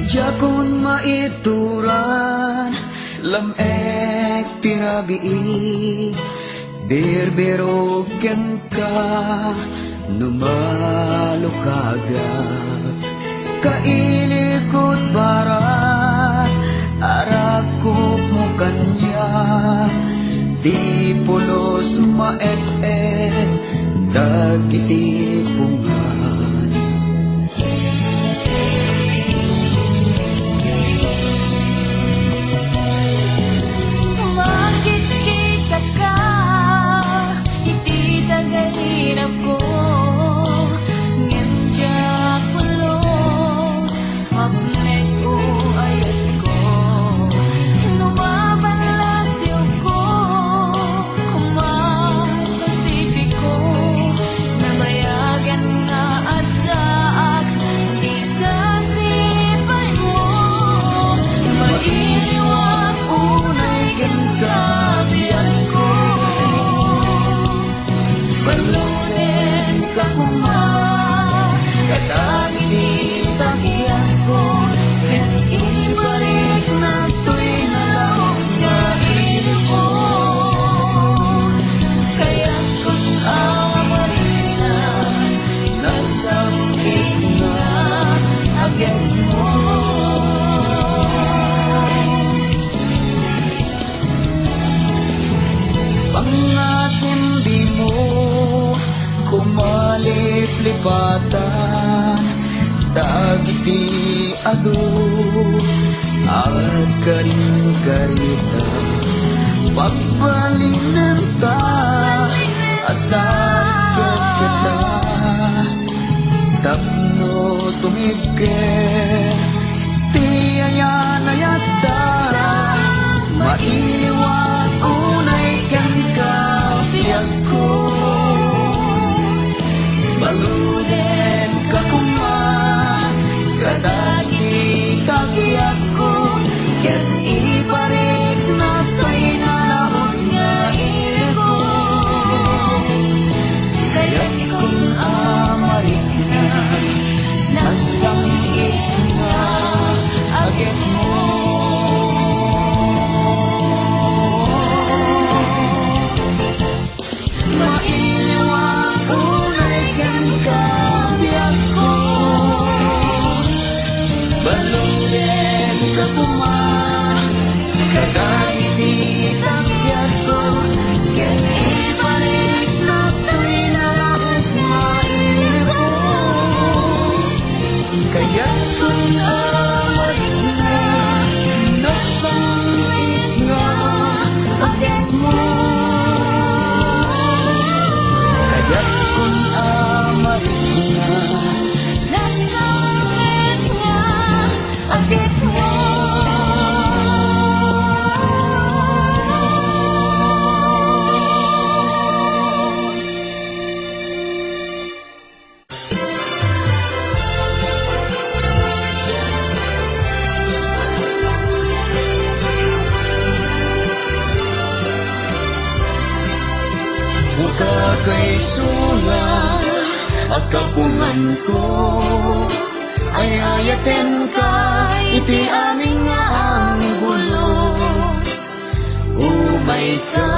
Jakon maituran lamek tirabii birbiro ken ka numalukaga kailikot barat arakop mo kanya di pulos maet-et dagiti pungan lipatan dagiti adu at karing-karita pagbalinan ta asal kita tapno tumigke tiayan-ayata maiwan unay kan kabiyak ko baluden ka kuman kadagi kagiyak ko ket ibarik na to'y nalahos nga iko kaya't kung amarik na nasangit na agit mo baluden ka kuman kadagiti kagiyak ko ket ibalik na to'y nalahos nga iko kaya't kung amarik na nasangit nga agit mo kaya't kung amarik na nasangit nga agit mo Buka kay sulang akapungan ko ay ayaten ka iti aming nga ang gulo umay ka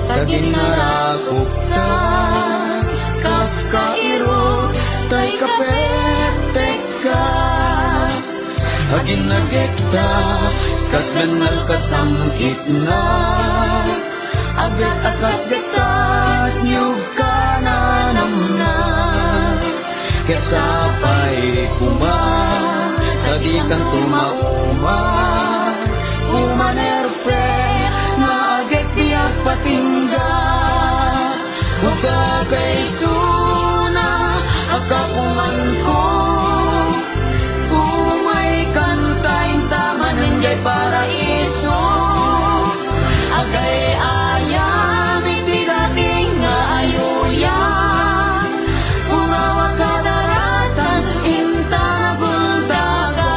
taginnarakop ka kas kairo tay kapetek ka aginagekta kas menal kasangit na agad akas getat nyug ka na namna ket sapay kuma tadi kan tumauma umanerpe na agad tiyak patingga buka kay suna akapungan ko umay kantayin taman hinggay paraiso agay ayam iti dating nga ayuyan umawa kadaratan inta naguldagan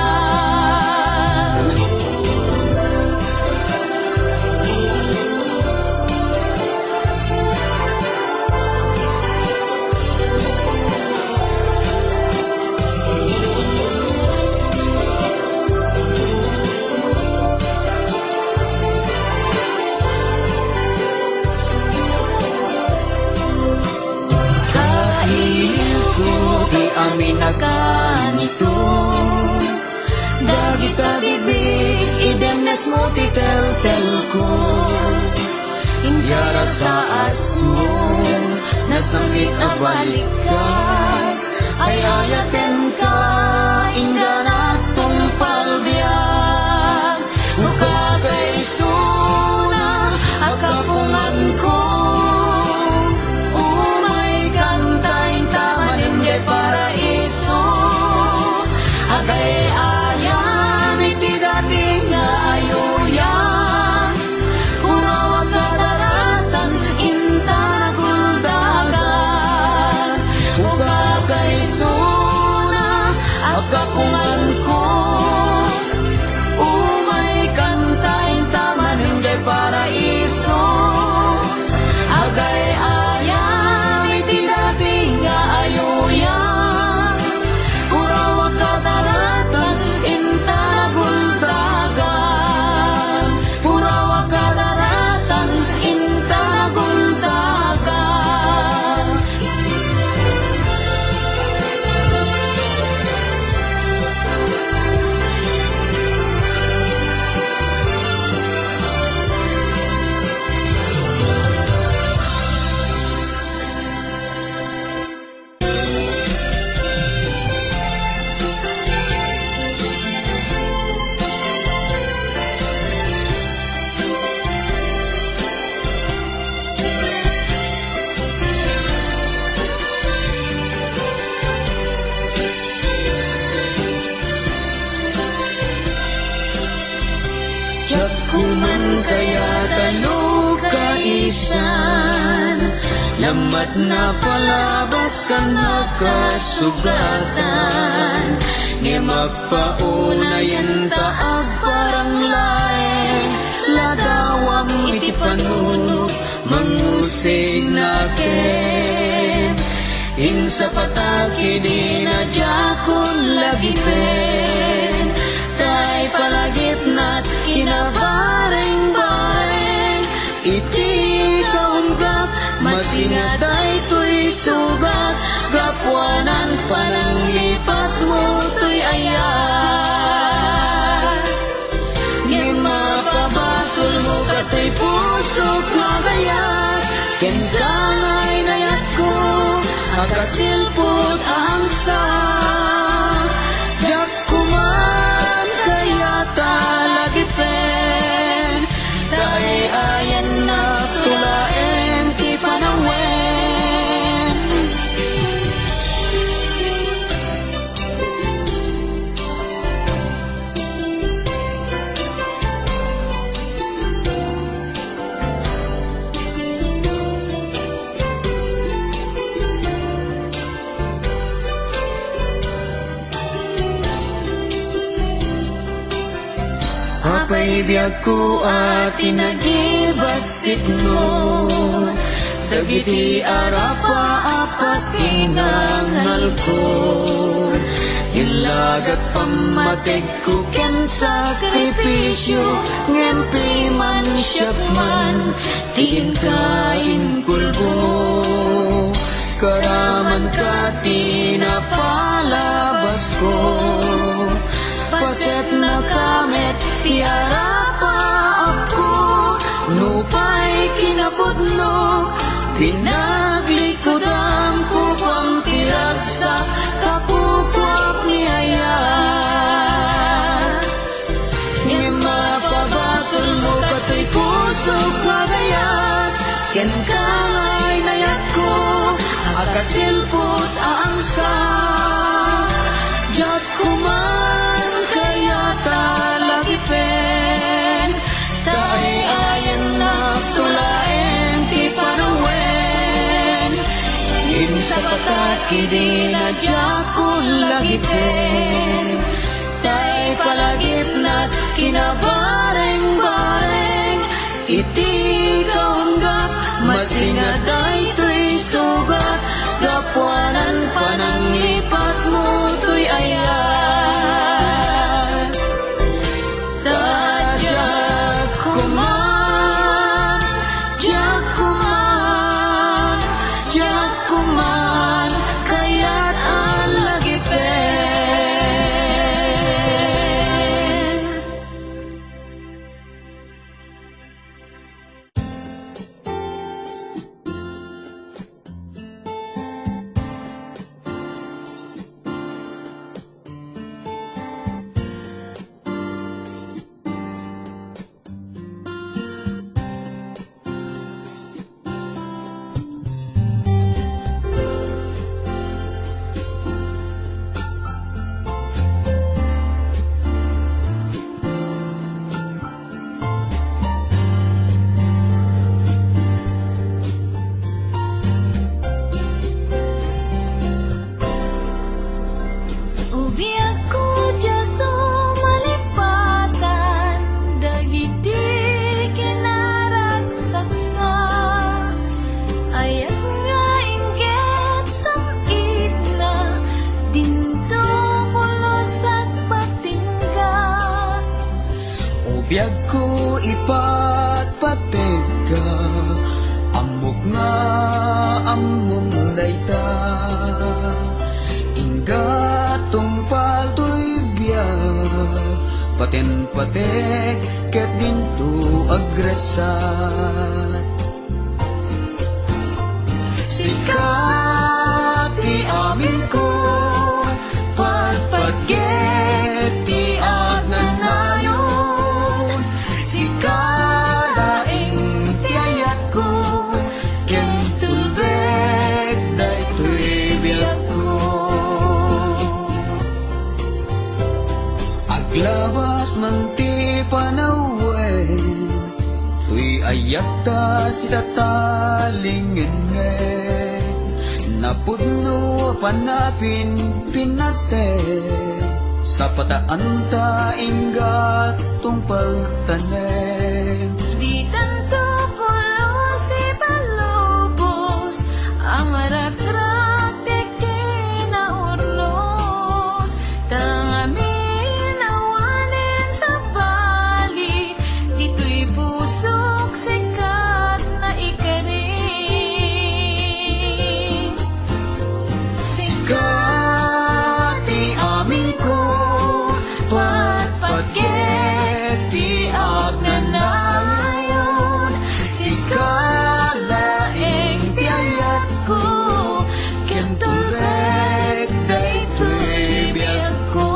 bibig, idemnes mo titel-tel ko. Yara sa aso, nasangit a balikas, ay ayaten ka, inga na tumpal diyan. Uka kay suna, akapungan ko, umay kantayin tamanin di paraiso. Agay ayan, iti dating nga ayuyan, urawag ka daratan, inta naguldagan. Uka kay suna, akapungan ko, umay kantayin tamanin di paraiso. Agay ayan, iti dating nga ayuyan, urawag ka daratan, inta naguldagan. Urawag ka daratan, inta naguldagan. Diyak kuman kaya talo kaisan, lamat na palabas ka nakasugatan. Nga magpaunayan taag parang laeng, ladawam iti panunod, mangusig na ken. Insa pataki di na jakon lagi pen, tay palagip na't kinabareng-bareng. Iti kaunggap, masinaday to'y sugat, gapwanan pananglipat mo to'y ayat. Nga mapabasol mo ka to'y pusok nga gayat, ken kangay nayat ko, akasilpot ang sa. Diyak kuman kaya talagi pen, dahil ayan na tulaeng ti panawen. Apay biyag ko at inagibasit no, dagiti arapa apasinangal ko. Ilagat pamatig ko ken sakripisyo, ngempi man siyap man, tiin kain kulbo. Karaman ka tinapalabas ko, paset na kamet tiara pa ako. Nupay kinapudnog, pinaglikodan ko pang tiragsak, kakukwap ni ayat. Nga mapabasol mo kato'y pusok na gayat, ken kangay nayat ko, akasilpot ang sa. Diyak kuman kaya talagi pen, dahil ayan na tulaeng ti panawen. Insa pataki di na diyak ko lagi pen, dahil palagip na't kinabareng-bareng. Iti kaunggap, masinaday to'y sugat, gapwanan pananglipat mo to'y ayat. Dadyak kuman, diyak kuman, diyak kuman, kaya't alagi pen. Biyag ko ipatpatega, amok nga among dayta. Ingatong palto'y biyag, paten-patek ket dinto agresat. Sikat ti amin ko, patpatget ti agnanayon. Sikalaing ti ayat ko, kentulbek daytoy biyag ko. Aglabas man ti panawen, tuy ayat ta si tatalingen napudno panapin pinate sa pataan ta ingat tungpal tanem. Di tanto polos di palubos ang rakrak teke na urlos tangamin awanin sa bali dito'y pusok sikat na ikari. Ti amin ko, patpatget ti agnanayon. Sikalaing ti ayat ko, kentulbek daytoy biyag ko.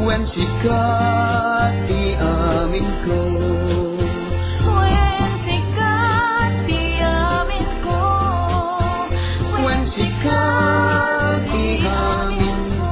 When sikat ti amin ko, When sikat ti amin ko, when sikat ti amin ko.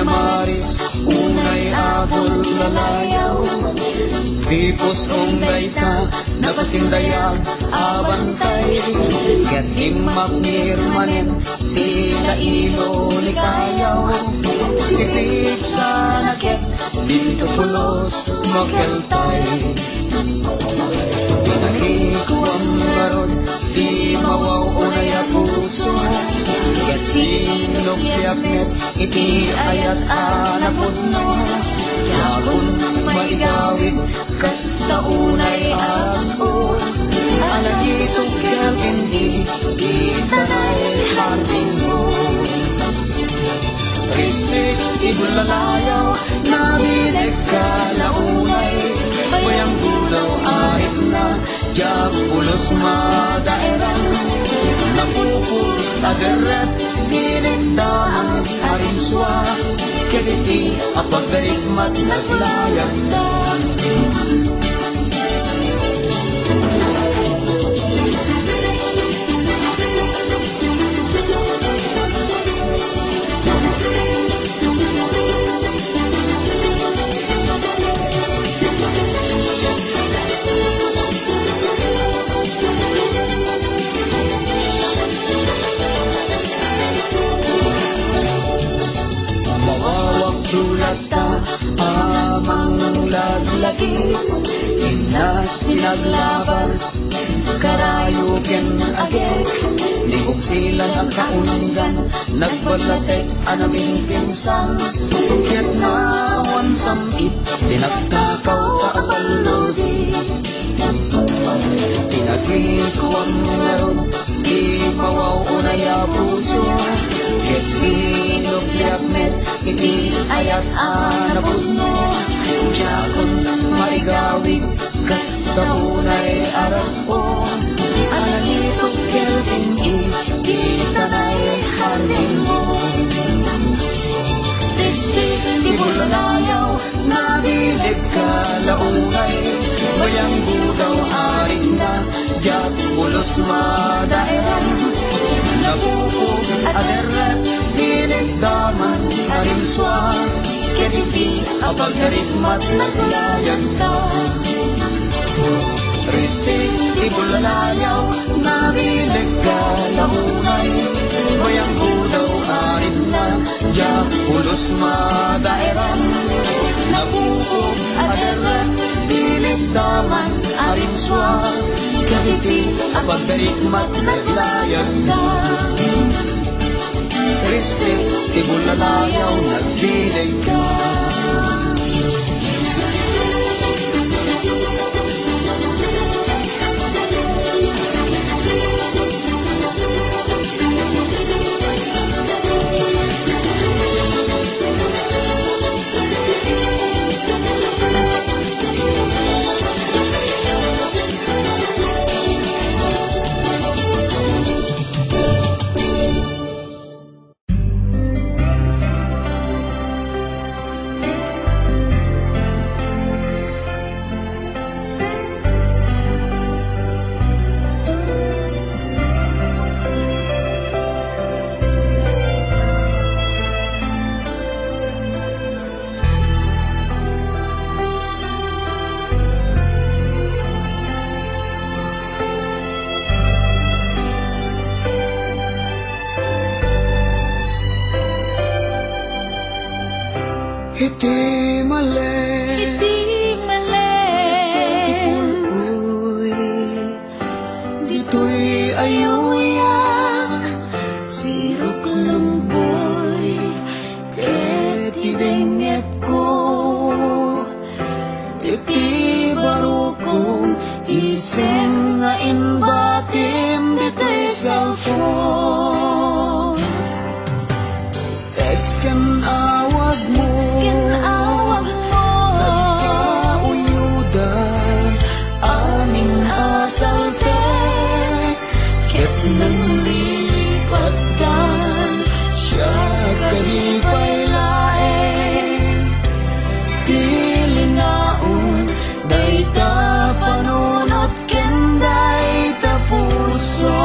Maris, unay abol lalayaw, tipos ong dayta, napasindayag abantay, ket himmakmir manen, tila ilo ni kayaw, titik sa naket, dito pulos makeltay. Pinahiko ang garod, di mawaw unay at puso, ket sinok yaknet, iti ayat anapod no. Yakon maigawid, kasta unay aton, alagito kel hindi, di tanay hardin mo. Risik ibulalayaw, nabinek ka na unay, bayang gudaw arit na, diyak pulos madaeran, napupul ageret, ginigdaan arinswa, Kaditi apag garikmat naglayag ta. Tulata amang laglagi Inas pinaglabas Karayukin agek Ligog silang ang kaunanggan Nagbalatek anaming pinsan Kaya't nawan samit Pinagtakaw kaapalodi Pinagikuan ngayon Di mawaw unaya puso Kaya't sinok liakmet Iti ayat anabot mo Diyakon maigawig Kasta unay arap ko Ananito kelvin Kita na'y hardin mo Diksi di bulanayaw Nabilig ka launay Bayang gudaw aring na Diyak bulos madaeran Nabukog aderat Bilig daman arinswa Kaditi apag garikmat naglayag ta. Risik ibulalayaw Nabilig ka lahunay Bayang gudaw arin na Diyak pulos madaeran Nabukog aderat Bilig daman arinswa Kaditi apag garikmat naglayag ta. Risik, ibulalayaw, nagdilig ka. Iti mali Tipul-uy Dito'y ayuyak Sirok lumboy Iti dingit ko Iti barukong Isim nga inbatim Dito'y cellphone Text kan awag mo Nagkauyudan Aming asaltek Ket nang lipatan Siya kalipay laeng Tilinaon Dayta panunot Kenday tapuso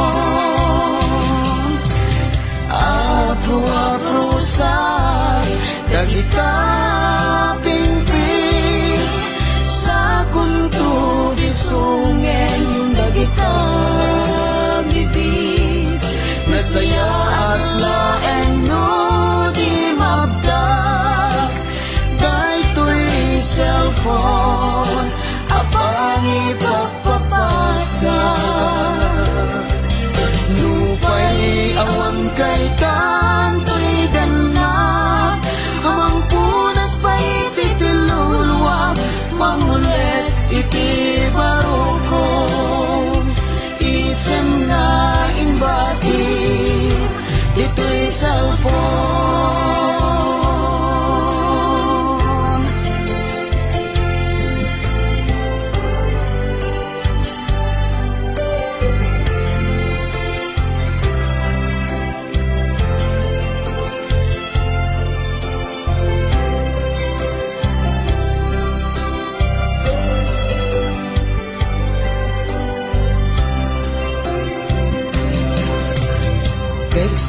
Apro-aprosar Dagita pingping Sa kunto disungen Dagita bibig Nasaya at laeng no di mabdak Dayto'y cellphone Apang ipagpapasa Lupay awang kay tanto'y ganap Amang punas pa iti tilulwa Mangules iti barukong Isem na inbati Dito'y cellphone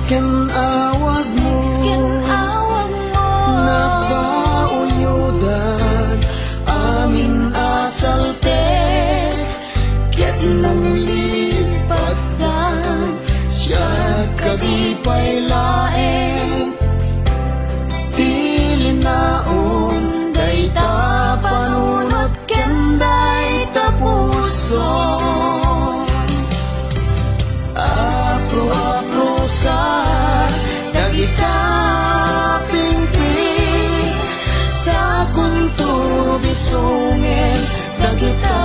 Isken awag mo, Isken awag mo, nagpauyudan amin asalte, ket nang lipatan siya kagipay laeng. Tilinaon dayta panunot ken dayta puso, apro-apro sa dagita pingping, sa kunto bisungen dagita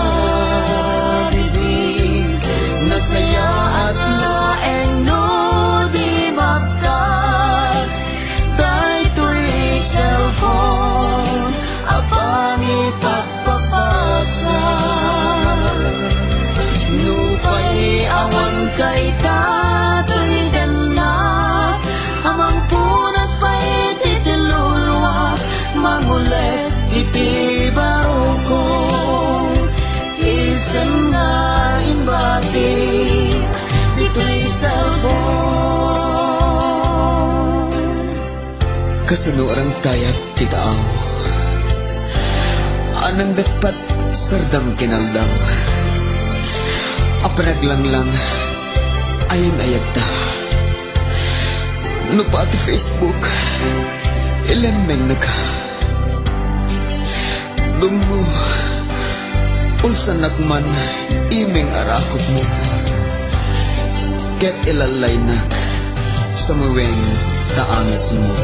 bibig, nasaya at laeng no di magtag, daytoy cellphone apang ipagpapasa. Nupay awan kay tatoy ganda, amang punas pa ititilulwa, mangules iti barukong, isang nga inbati dito'y cellphone. Kasano arang tayat titaaw, anang dapat sardam kinaldang, aparaglang ayon ayagta. No pati Facebook ilemeng naka dungo ulsan nakman imeng arakot mo, ket ilalay nak sa muweng taangis mo.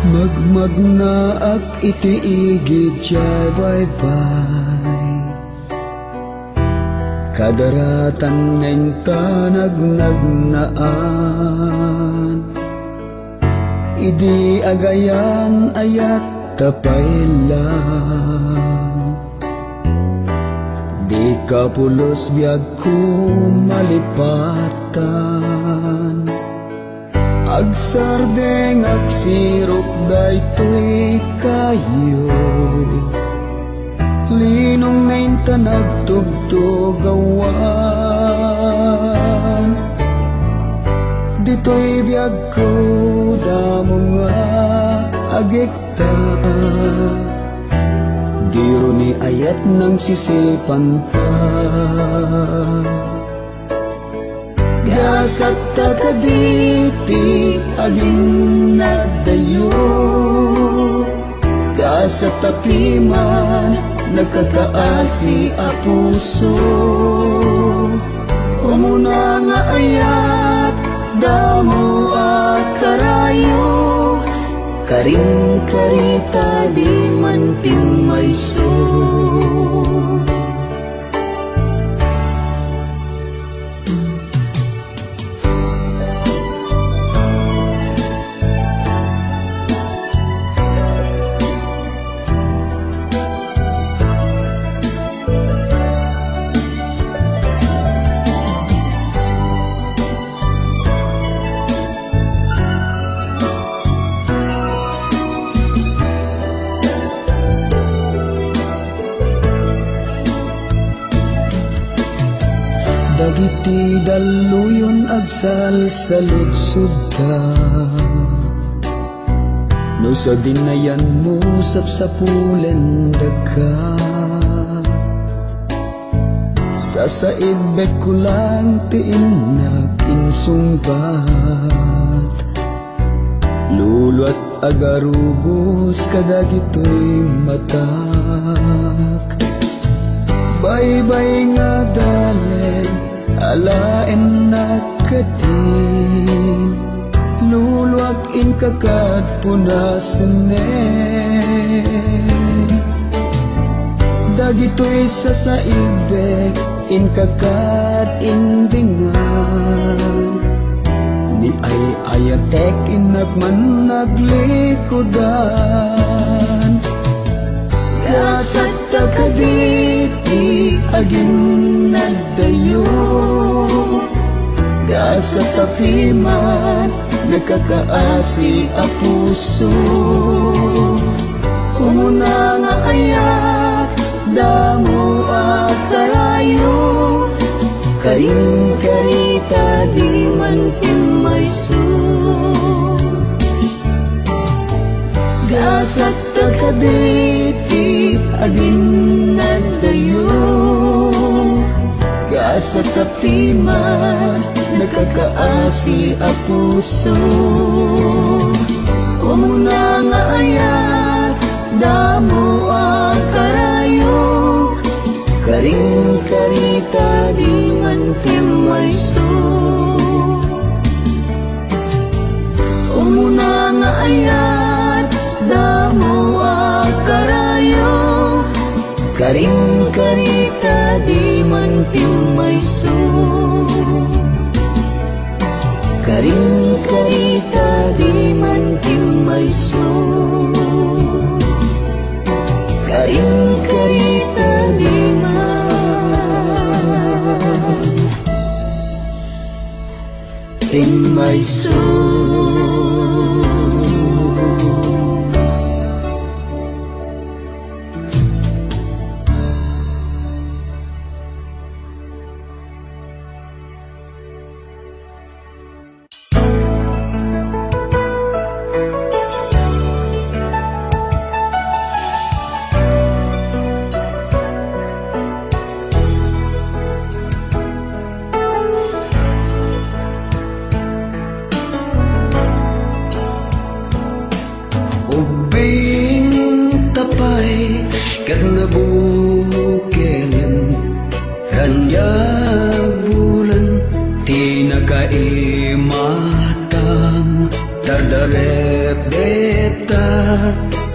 Magmagnaak iti igid jay bye-bye, kadaratan ngayon nagnaan, idi agayan ayat tapailan, di kapulos biag kumalipatan, agsardeng agsirok daytoy kayo, linong ngayon tanagtugtugawan, dito'y biyag ko damo nga agekta, diro ni ayat ng sisipan pa. Gasat takaditi aging nadayo, gasat tapiman nagkakaasi a puso, umuna nga ayat damo at karayo, karing karita di man pimayso. Dagiti daluyon agsal sa lutsud ka, no sa dinayan mo sapsapulen dagka, sasaibek ko lang tiin naginsungbat, lulot agarubos kadagito'y matak, bye-bye nga daleg alaen nakatin, Luluwag in kakad punasene. Dagito'y sa ibig in kakad indingan. Ni ay ayatek inagman naglikodan. Gasat takaditi agin nagdayo. Gasat tapiman nakakaasi a puso. Umuna nga ayat damo a karayo. Karing-karita di man pimayso. Gasat takaditi agin nagdayo. Gasat tapiman nakakaasi a puso. Umuna nga ayat damo a karayo. Karing-karita di man pimayso. Umuna nga ayat damo a karayo. Karing-karita di man pimayso. Karing-karita di man pimayso. Karing-karita di pimayso. Ubing tapay kag nabukelan. Kanyag bulan ti nakaimatang. Dardarep deta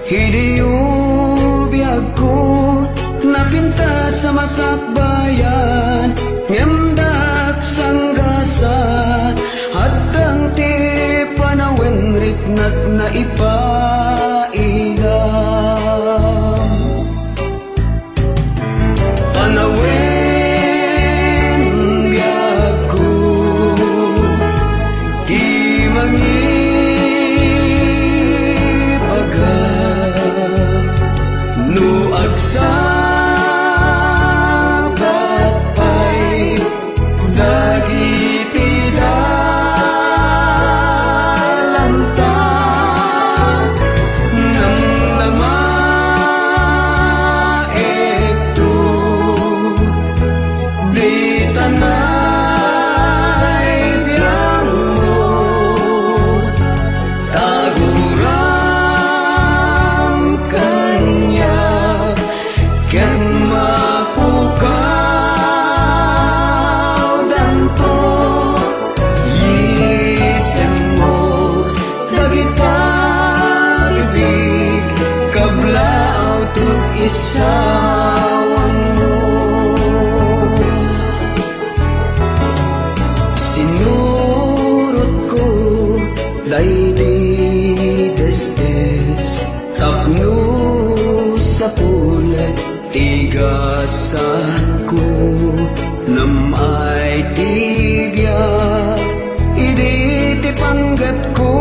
hidiyubiyag ko. Napinta sa masakbayan ngemdak sanggasat. Hadang ti panaweng riknat na ipaigang. Panaweng biyag ko di mangipaga. No agsabat pa'y dagiti dalanta. Nang namaeto di tanay biyang mo. Taguram kanya ken mapukaw danto. Yisen mo dagita bibig kablaaw tuk isawan mo. Sinurot ko laydi desdes. Tapno sa pulet tigasan ko. Namay tigya idi ti panggap ko.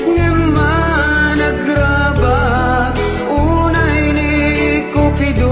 Nga managrabat unay ni Cupido.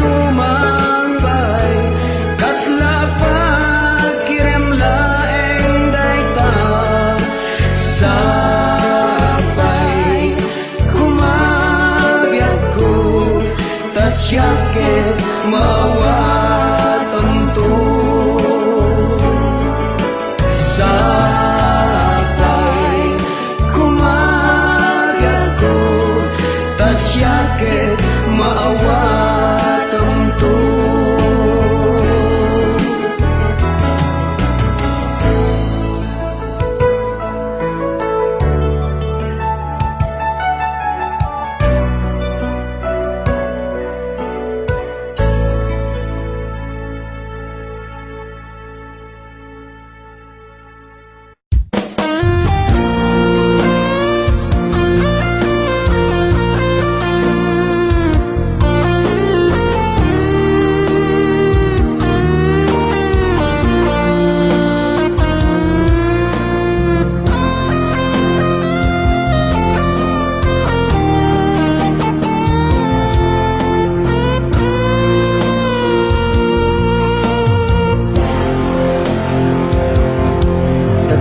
sumambay kasla pagkirem laeng dayta sabay kumabiyag ko tas yaket mawatan to sabay kumabiyag ko tas yaket maawatan to.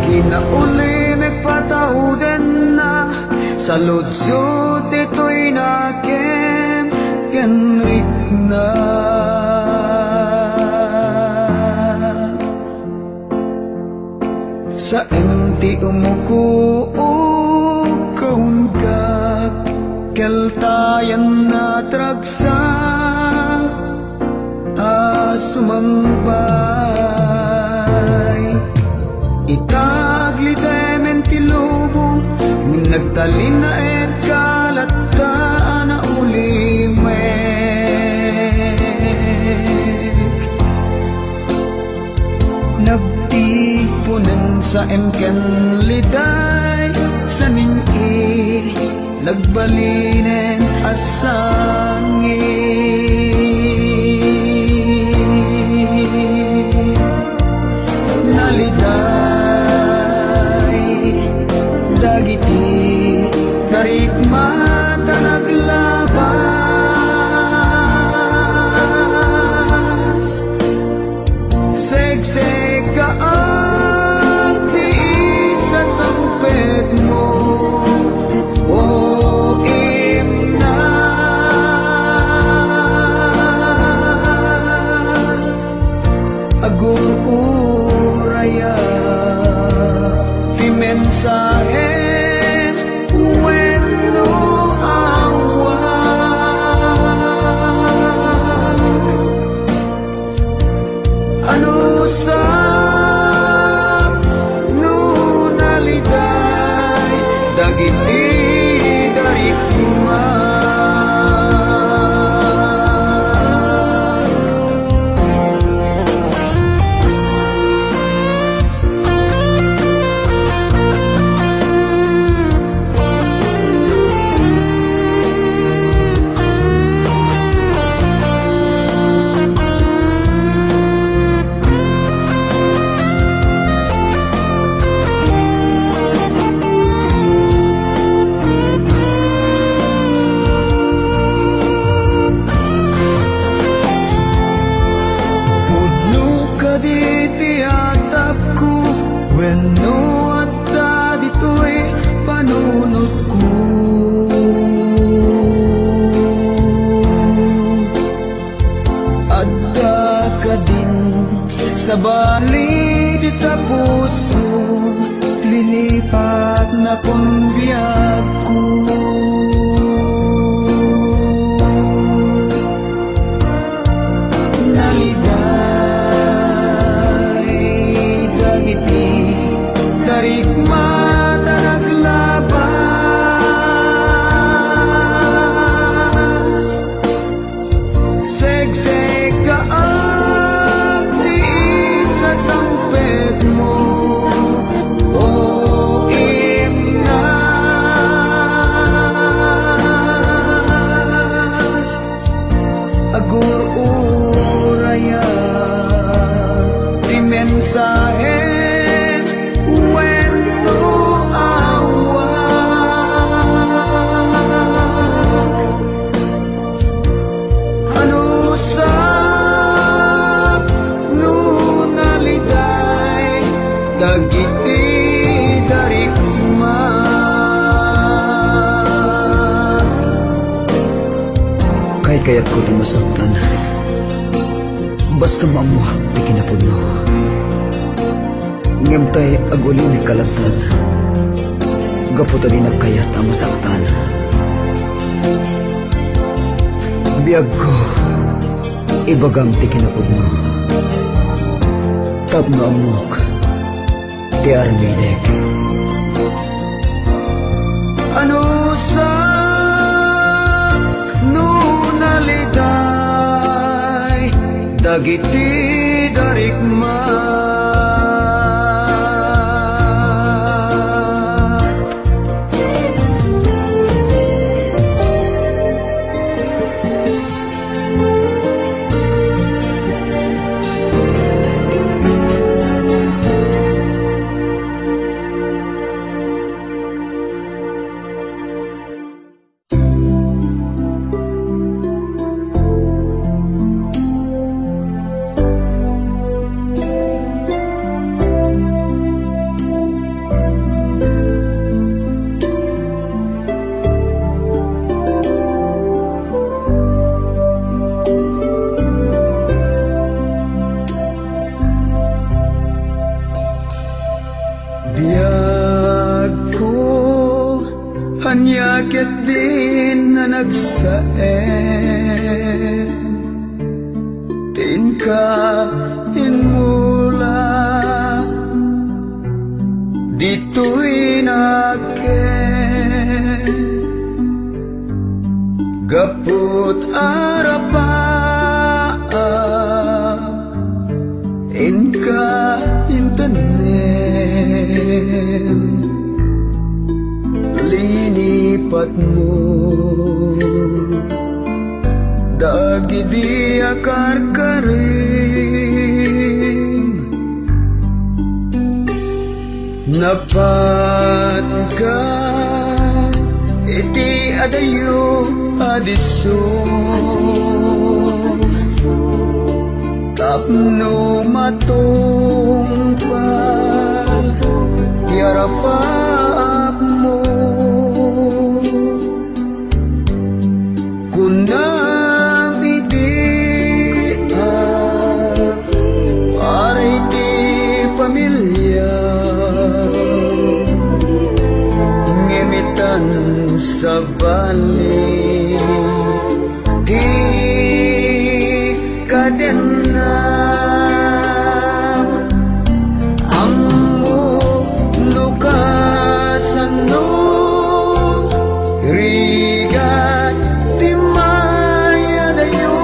Kinauli nagpatauden na sa lutsut ito'y nakem kenrik na sa enti umuko kaun ka keltayan na tragsak sumambay itaglitemen tilubong nagtalin na et kalataan na ulimek nagtipunan sa emken liday sa ning-i nagbalinen asangin naliday dagiti narikmata naglabas segseg ka ang tiis sa sampet mo o imnas agururaya ti mensahe wenno awag ano sa nunaliday dagiti darikman wenno adda dito'y panunod ko adda ka din sa bali di ta puso lilipat na kung biyag ko darikmata naglabas segseg ka ang tiis sa sampet mo o imnas agururaya ti mensahe ano sa Sakay kayat ko di masaktan. Basta maamuhak di kinapudno. Ngamtay aguli ni kalatan. Gaputa di nagkayat ang masaktan. Biyag ko, ibagam ti kinapudno. Tapno amok, ti armidek. Ano sa nunaliday dagiti darikma hanyakit din na nagsaen tinkahin mula dito'y nakin gaput arapa inka intanen linipat mo dagi di akar karing napat ka iti adayo adiso tapno matungpal yarapap mo kunang iti para iti pamilya ngimitan sa bali di kadena ammo nukasan no rigat timaya dayo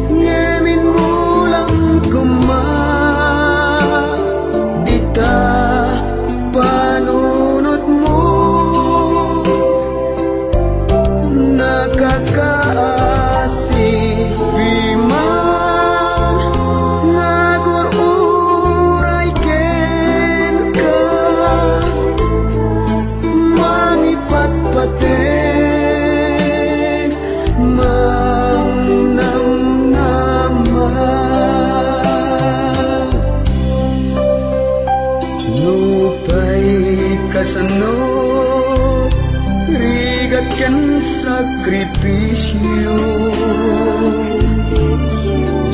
ngemin mulang kuma dita panunot mo nakakaasi piman nagururay ken ka manipatpaten mangnamnaman lupay kasano rigat ken sakripisyo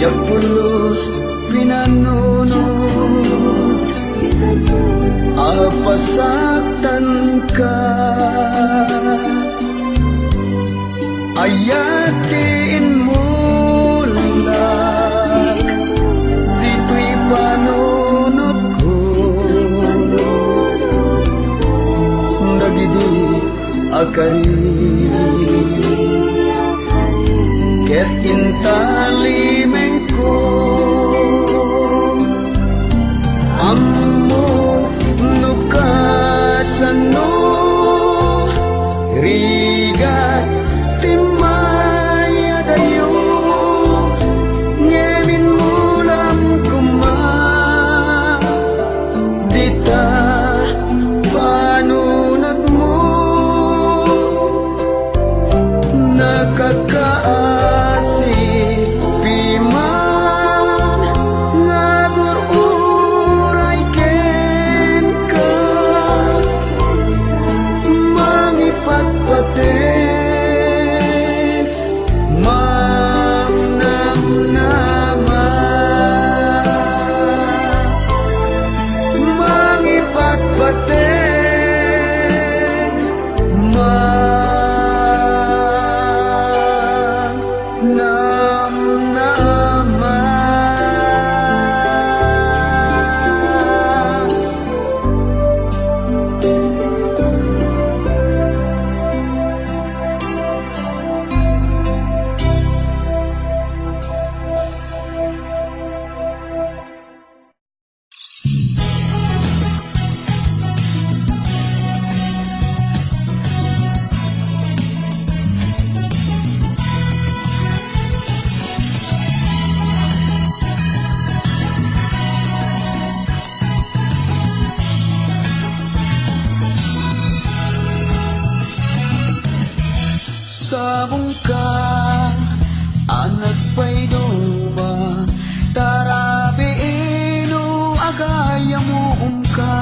japulos pinanunos apasaktan ka ayatin mo lang dito'y panunot ko dagidi akari ket intalimeng ko ammo nukasan no rigat timaya dayo ngemin mulam kuma dita panunot mo nakakaasi piman nagururay ken ka manipatpaten Sabong ka, anak pa'y duma, tarabiino agaya mo ka.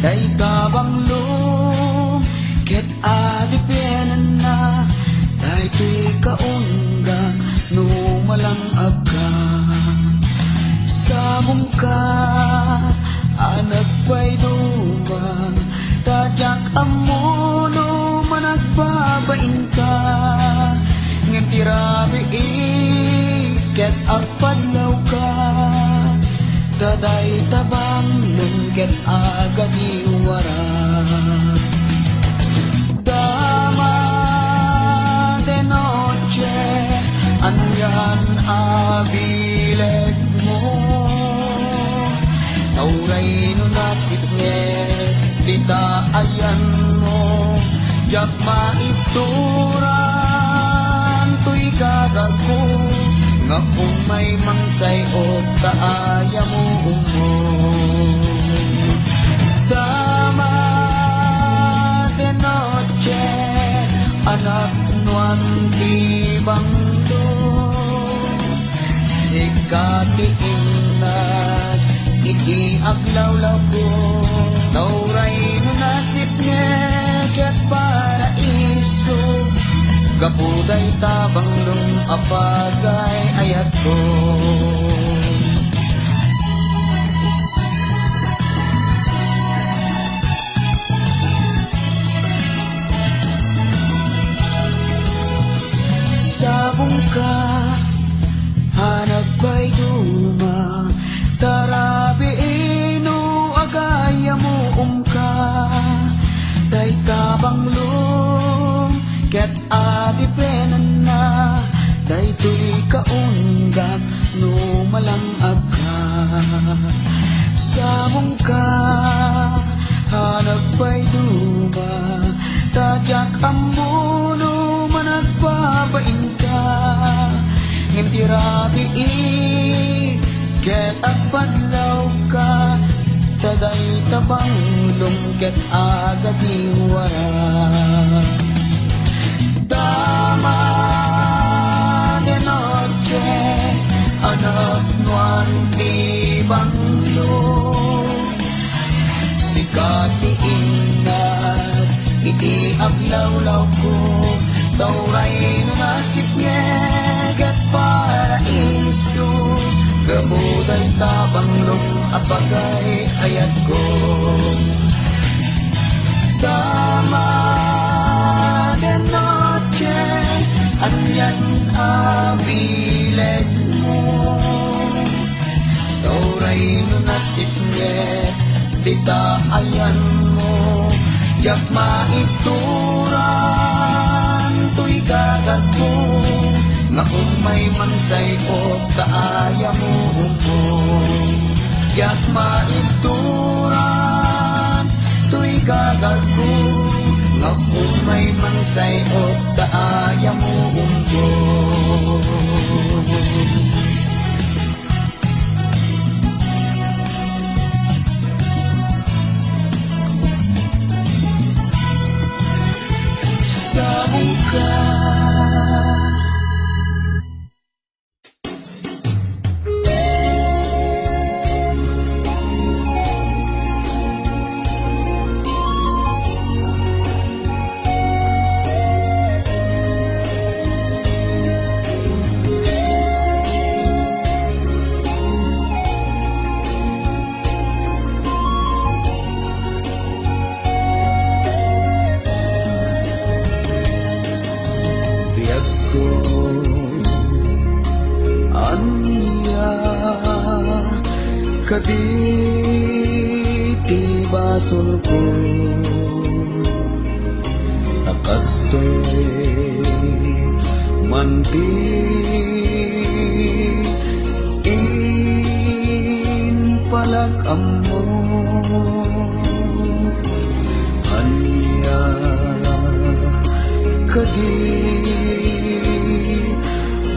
Day tabang lum, ket adipianan na, day tuy kaungga, numalang agka. Sabong ka, anak pa'y duma, tadyak amuno managbabain ka. Ngan tirabi iket agpadlaw ka, daday tabang lungket agad iwara. Dama de noche, anyan abileg mo, tauray no nasipnget, dita ayan mo, jak maituran, tuy gagago, nga kung may mangsay o kaaya mo umo. Dama de noche, anak nuan tibang do, sikati inas, iti aglawlaw ko, tauray no nasip ket paraiso, gapuday tabang lung apagay ayat ko. Sabong ka, hanag ba'y duma, tarabiino agaya mo ka. Day tabang lum, ket adipenan na, day tuy kaunggak, numalang agka. Sabong ka, hanag pa'y duma, tadyak amuno managbabain ka. Ngem tirabi ket agpadlaw ka, taday tabang lungket agad iwara. Dama de noche, anak nuan tibang lung, sikati inas, iti aglawlaw ko, tauray no nasip ngeget paraiso, gabuday tabang lung apagay ayat ko. Dama de noche, anyan abileg mo, tauray no nasip nget, dita ayan mo, jak maituran, tuy gagad mo, nga kung may mangsay o kaaya mo umo. Jak maituran, tuy gagad mo, nga kung may mangsay o kaaya mo umo. Sabong ka, kaditi basol ko, akastoy manti in palag-amo, anya kaditi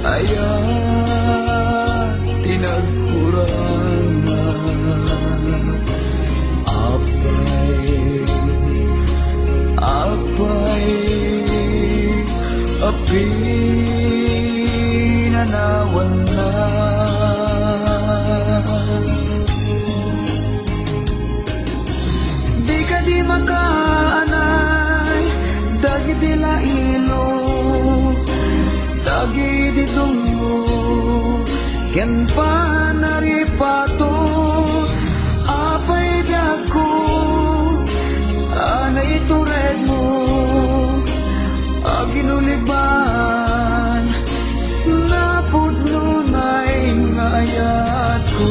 ayat tinagkurang apay api nanawan na. Di ka di makaanay, dagi di lailo, dagi di dungo, ken panaripato, apay dako, anay tured mo, aginuliban, napudno na'y nga ayat ko.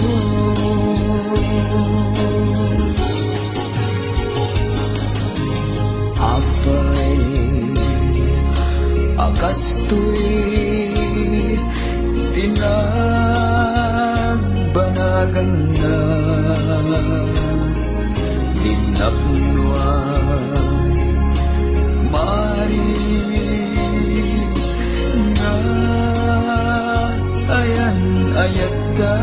Apay akastoy tinagbanagan na, dinapnuan maris na ayan ayat ka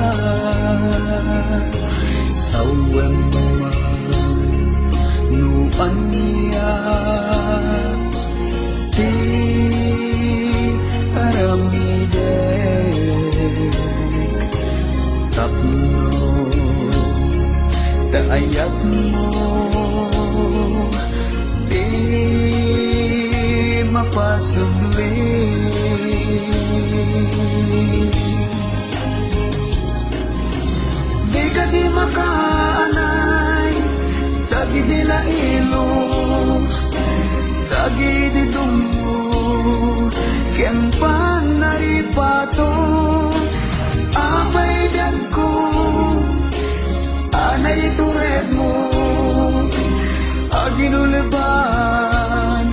sawen man nuan niya ti aramide tapno taayat mo di mapasumli. Di ka di makaanay, dagi di lailo, dagi di dungo, ken panaripato, apay biag ko, anay tured mo, aginuliban,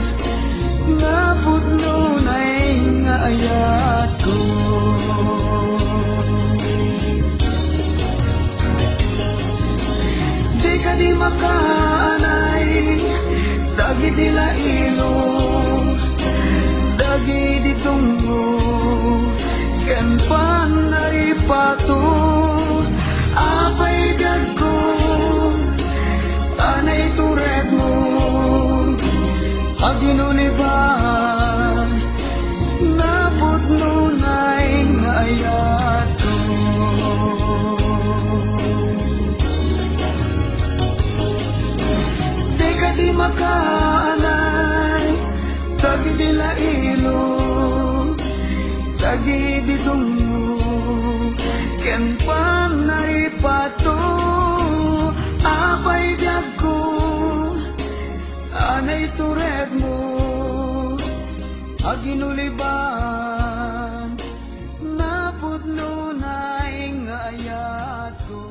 napudno na'y nga ayat ko. Di ka di makaanay, dagi di lailo, dagi di tungo, ken panaripato, apay biag ko, anay tured mo, aginuliban, napudno na'y nga ayat ko. Di ka di makaanay, dagi di lailo, dagi di dungo, ken panaripato, apay biag ko, anay tured mo, aginuliban, napudno na'y nga ayat ko.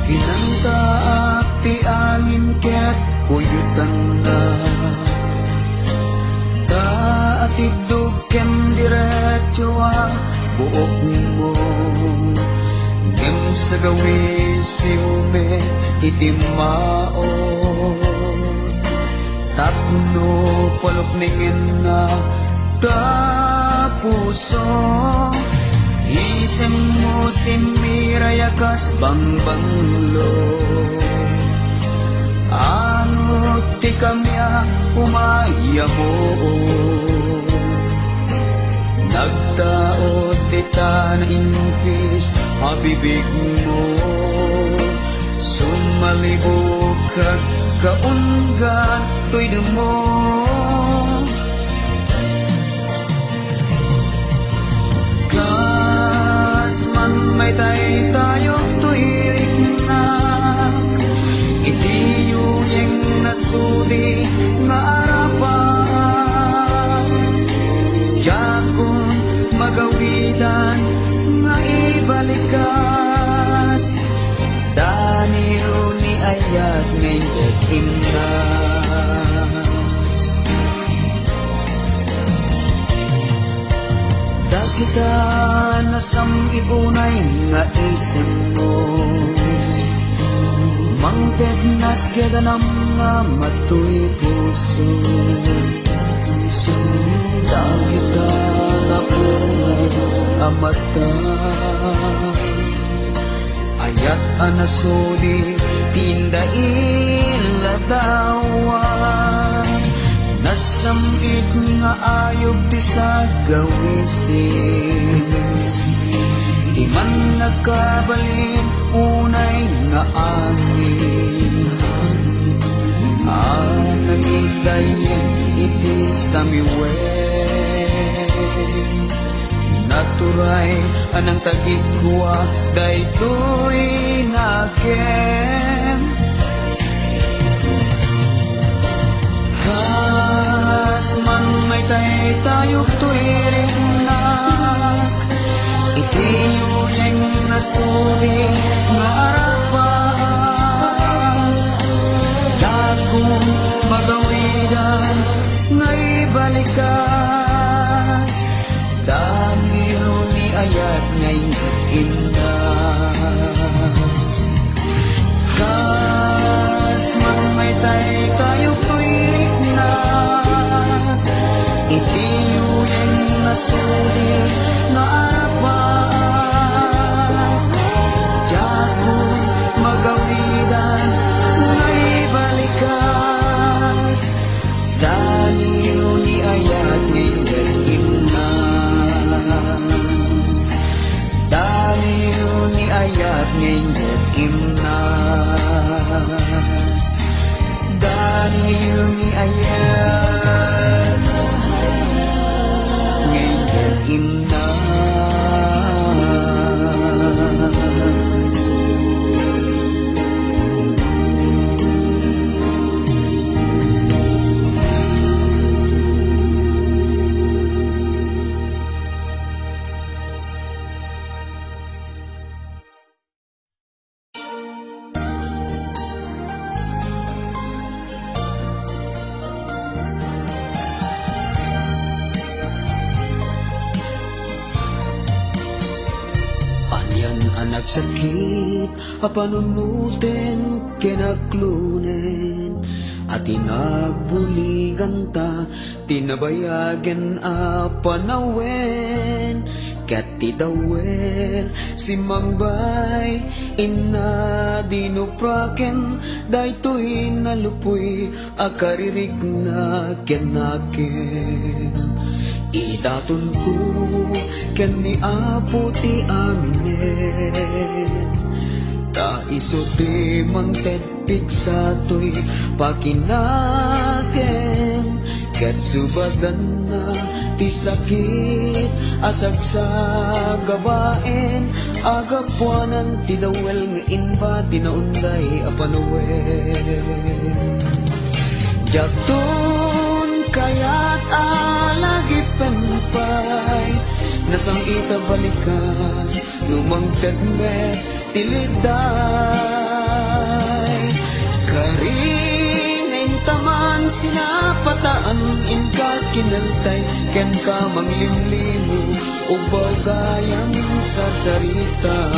Kinanta ti angin ket kuyutan na, taatidog ken diretso buok mo, ngem sa gawi siume itimao, tapno palukningin na tapuso. Isem mo simirayakas bangbanglo, anot ti kamya umaya mo, nagtaot ti tanaingkis abibig mo, sumalibog kag kaunggan to'y dumo. May tayo tuwirik na itiyuyeng nasudi nga arapan, jakon magawidan nga ibalikas, daniyo ni ayat ngayon imnas. kita nasam ipunay nga isip mo mangted nas gaganam nga matuy puso da kita napungay amata ayat anasuli tindain ladawan nasamit nga ayog ti sa gawisin di man nagkabalin unay nga angin naging dayin iti samiwen naturay anang tagikwa daytoy naken kas man may taytayog tuirinak iti yuyeng nasuri nga arapan dagong magawidan ngay balikas dahil ni ayat ngay imnas kas man may taytayog tuirik na iti yuyeng nasuri nga arapan dagong magawidan ngay balikas dahil ni ayat ngay imnas dahil ni ayat ngay imnas dahil ni ayat ngay imnas. Nagsakit apanunutin kinaklunen at tinagbuligan ta tinabayagan apanawen kat titawel si mangbay ina dinupraken daytoy nalupoy akaririg na kenaken idaton ko ken ni apo ti aminen ta isote mangted piksatoy pakinaken ket subadan na ti sakit asag sa gabaen agapuanan ti dawel nga inba tinaunday apanawen jakton kayat alagi penpay nasam ita balikas numangted met tiliday karing taman sinapataan inka kinaltay ken ka manglimlimu o bagayang sarsarita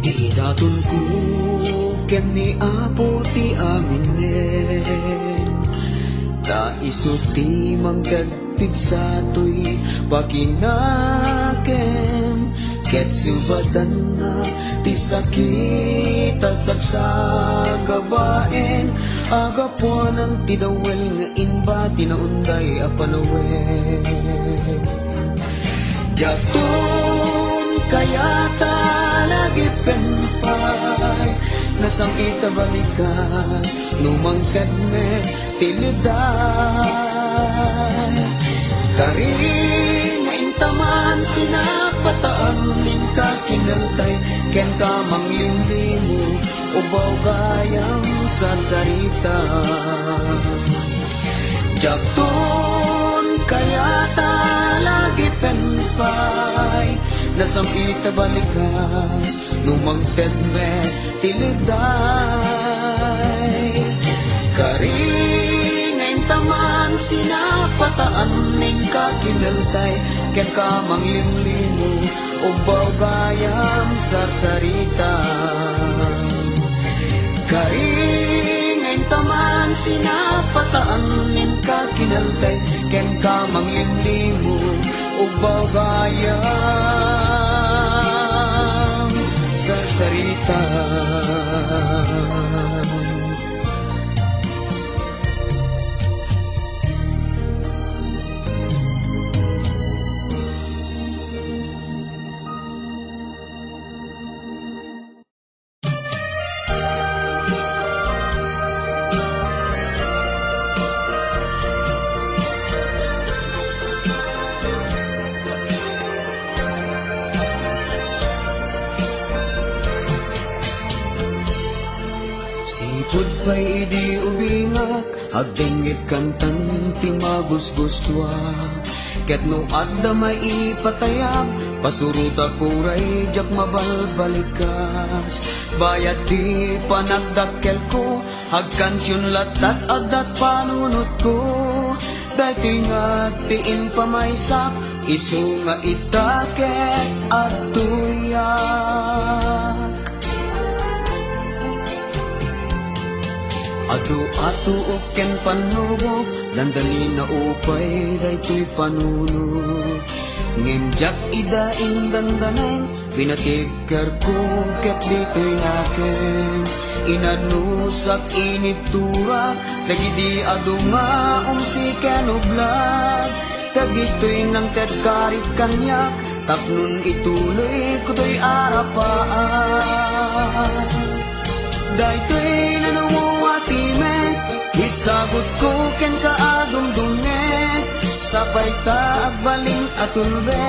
Idaton ko ken ni apo ti aminen ta isuti manggad pigsatoy pakinaken ket subatan na ti sakit asag sa gabaen agapuanan ti dawel nga inba tinaunday apanawen jakton kayata lagi penpay nasam ita balikas numangkad me tiliday karing taman sinapataan nin ka kinaltay ken ka manglilimu ubaw gayang sarsarita Jakton kaya ta lagi penpay nasamita balikas numagtedme tiliday karingain taman sinapataan ning ka kinaltay ken ka manglimlimo ubaw gayam sarsarita karingain taman sinapataan ning ka kinaltay ken ka manglimlimo ubaw gayam sarsarita Sipod pa'y di ubingak agdingit kantan ti magusgustwa ket no adda may ipatayab pasuruta kuray jak mabalbalikas bayat di panagdakkel ko agkansyon latat adat panunot ko dati nga tiin pamaysak isu nga itaket at tuyak Atu ken panubok dandani na upay daytoy panunod ngenjak idaing dandaneng pinatigkar ko ket ditoy naken inanusak initurak dagidi aduma si kanublag dagitoy nang tedkarit kanyak tapnon ituloy kutoy arapaan daytoy nanumuatime isagot ko ken kaadumdume sapay ta agbaling atulbe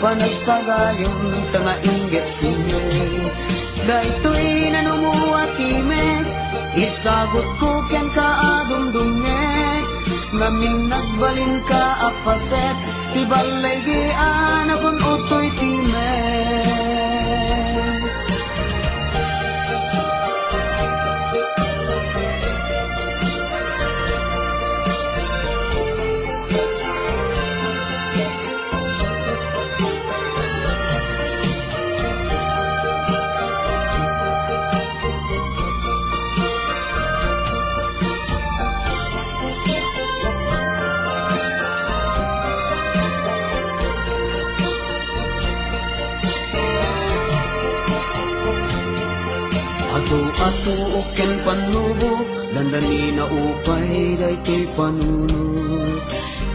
panagpagayon tanga inggit sinye daytoy nanumuatime isagot ko ken kaadumdume ngamin nagbalin ka apaset tibalay gian akon utoy time Atu ken panubok dandani na upay daytoy panunod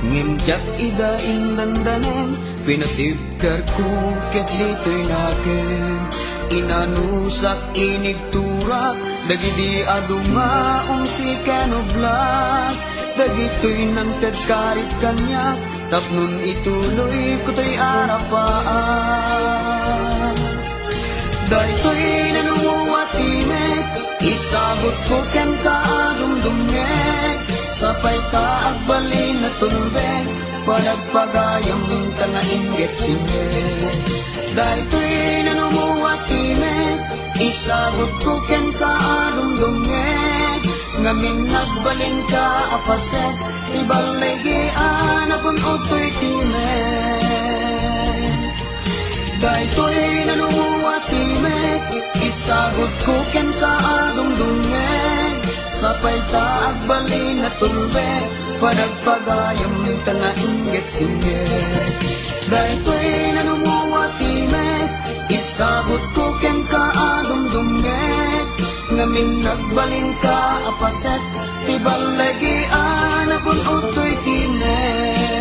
ngimjak idaing dandanen pinatibkar ko ket ditoy naken inanusak inigturak dagidi aduma si kanublag dagitoy nang tedkarit kanyak tapnon ituloy kutoy arapaan daytoy nanumuatimek isagot ko ken kaadumdumnek sapay ka agbalin na tulbek panagpagayam tanga inggit sinye daytoy nanumuatimek isagot ko ken kaadumdumnek ngamin nagbalin ka apaset ibalay gian akon utoy timek daytoy nanumuatimek isagot ko ken kaadumdumnek sapay ta agbalin na tulbek panagpagayam tanga inggit sinye daytoy nanumuatimek isagot ko ken kaadumdumnek ngamin nagbalin ka apaset tibalay gian akon utoy timek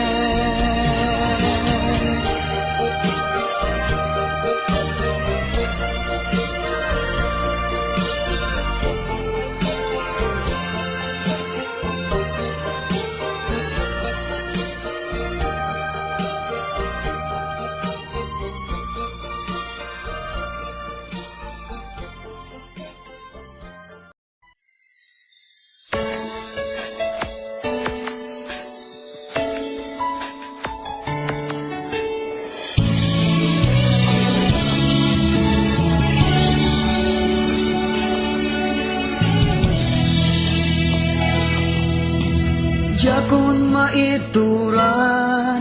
turan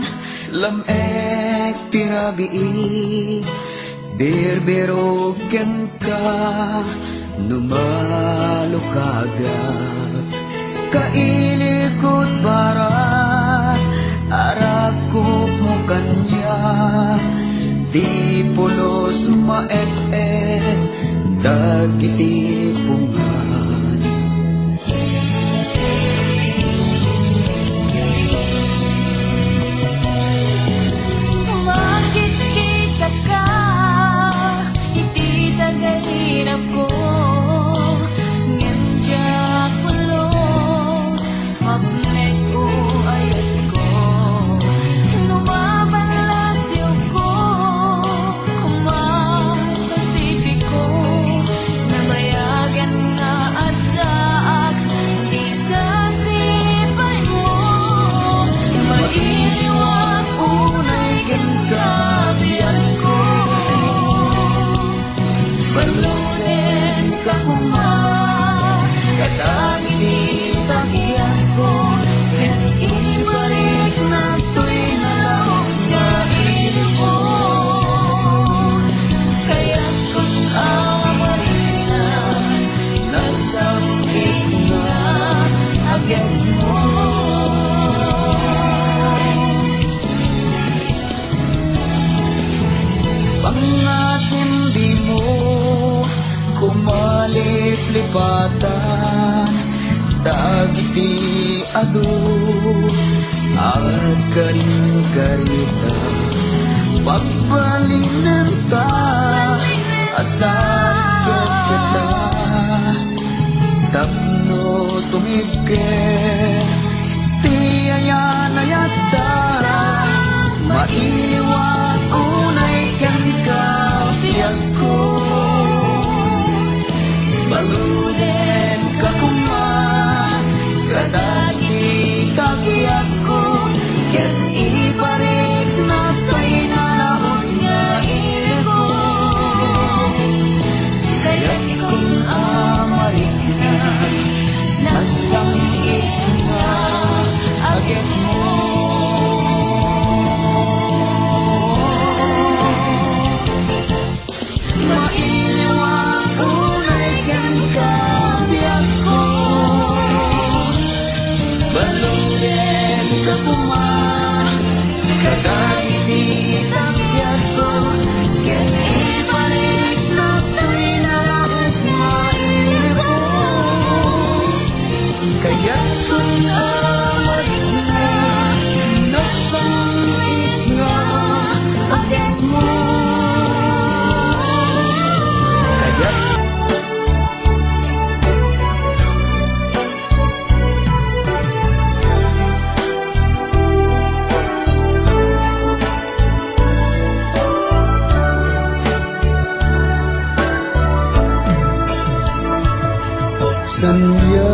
lamek tirabii birbiro ken ka numalukaga kailikot barat arakop mo kanya di pulos maet-et dagiti pungan Bakit kita ka iti tagayin ako nganjak pulos mapnek ko ayat ko numabalasyo ko kumapasipiko namayagan nga addaak di kasipay mo mailiwag unay kinkabiyan ko balunin ka kuma kadami takyan ko ken ibalik na to'y nalaos nga ilig ko kaya't kung amarin na nasambit na agad mo pangasim di mo kumalip-lipatan dagiti adu at karing-karita pagbalinan ta asapit kita tapno tumigil tiyayan na yata mailiwag unay kang kapiyak ko balunin ka kuma kadagi kapiyak ko ket ibalik na to'y nalaos nga ilig ko kaya't kung amalik na nasangit na agad mo mailiwag unay kang kabiyak ko balunin ka kuma kadagiti kabiyak ko ken ibalik na to'y nalaos nga ilig ko kaya't kung amalik na nasangit nga agad mo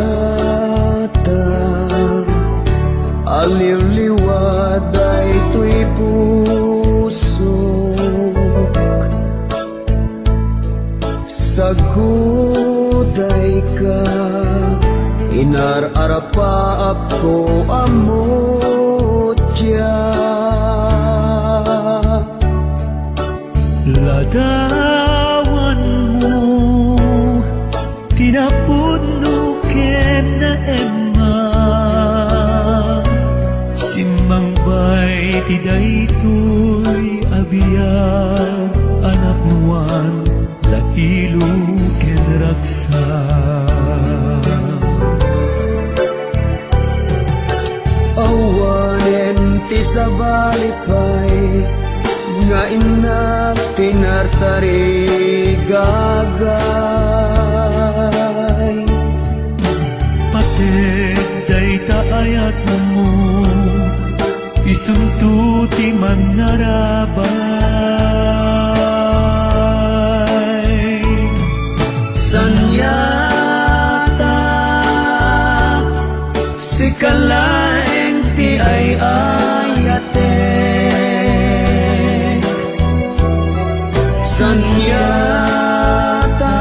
sanyata aliw-liwad ay to'y pusok saguday ka inar-arapaap ko amutya ladawan mo tinapuno ken na emma simmang bay ti daytoy abiyag anak nuan lailo ken raksa awanen ti sabalipay nga inak tinartarigagay pated dayta ayat mo isuntuti man narabay sanyata si kalaeng ti ay ayate sanyata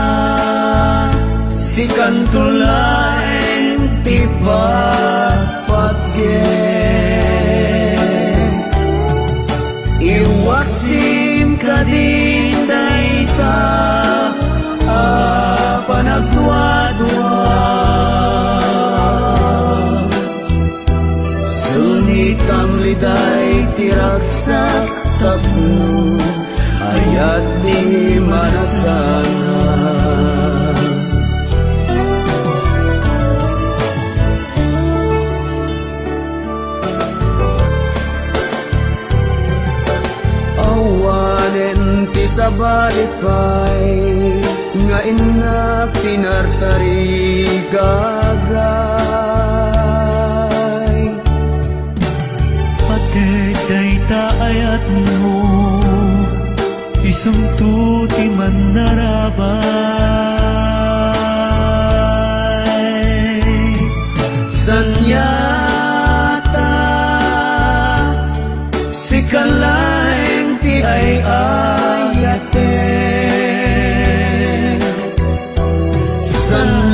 si kantulaeng ti papatgen Iwaksim ka din dayta panagduwa-duwa. Sunitam liday tiragsak tapno ayat di manasanas. Awanen ti sabalipay nga inak tinartari gagay. Pagkay taayat mo isungtu ti man narabay. Sanyata si kalaeng ti ay ayate. Sanyata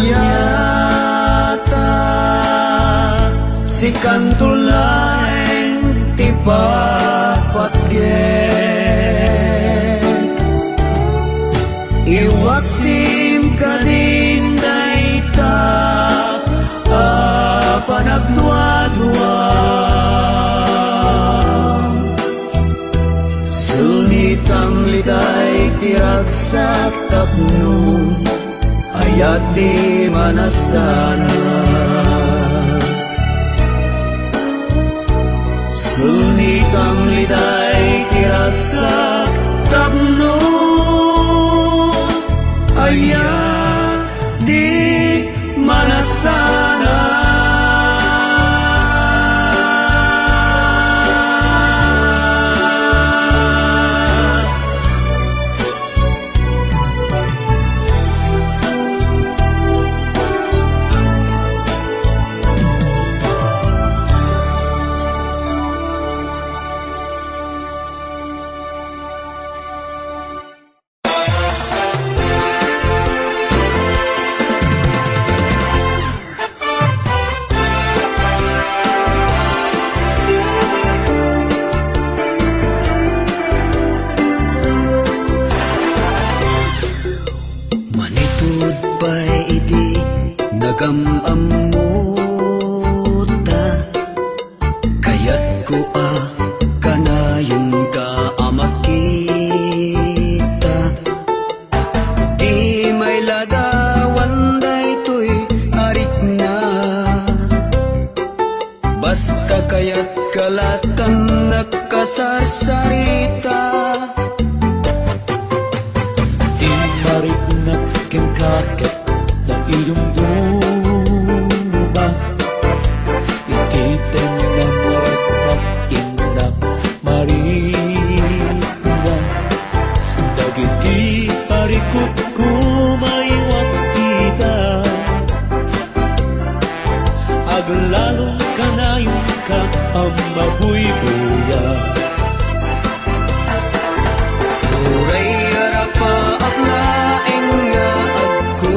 si kantulaeng ti papatgen. Iwaksim ka din dayta panagduwa-duwa. Sunitam liday tiragsak tapno ayat di manastanas. Sunitam liday tiragsak tapno ayat di manasanas. Nagamamuta kaya't ko kanayon ka amakita. Di may lagawan daytoy arik na, basta kaya't kalatan nagkasarsarita. Di marignak ken kakit na ilumduma. Ititen na morsaf inak marina. Dagiti parikot kumaiwak sita. Aglalong kanayon ka ang mabuy-buya. Uray arapa apnaeng nga agko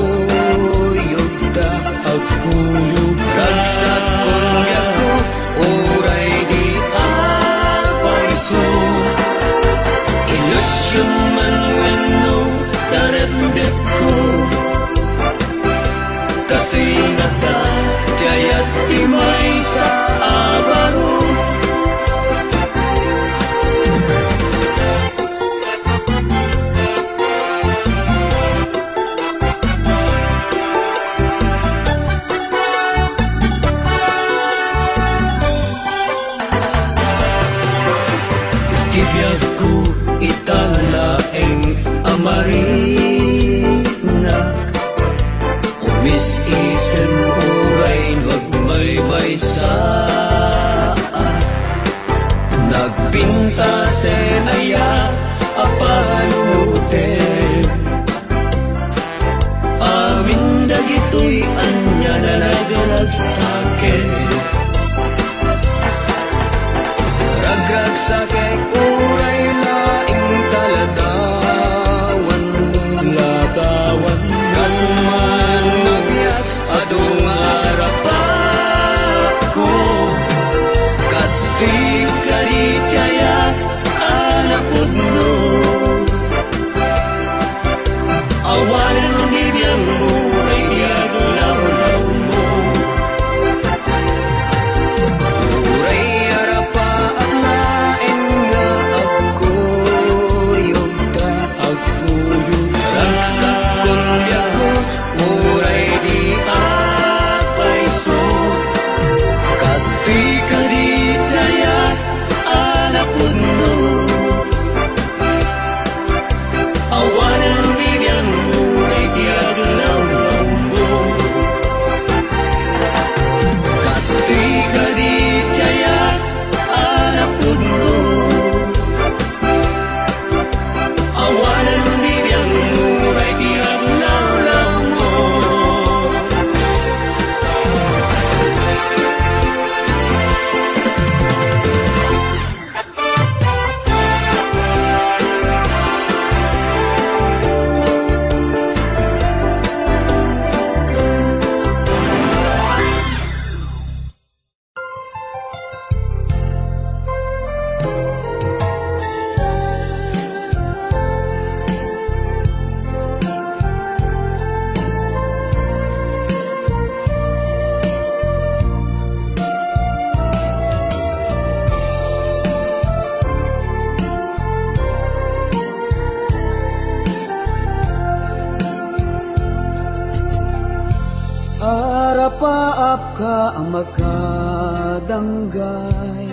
Marapaap ka ang makadanggay,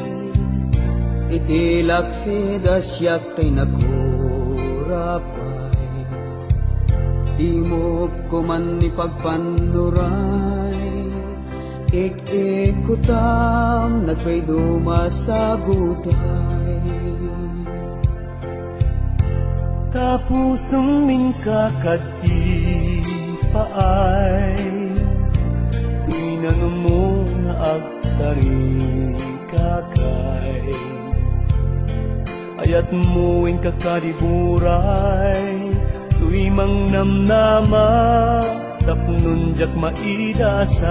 itilak si dasyak tay nakurapay. Imog ko man ipagpanuray, ik-ikutam nagpay dumasagutay. Tapusong min kakatipaay, tuy nangumo na agtari kakay. Ayat mo in kakadiburay, tuy mang namnama, tapnon jak maidasay.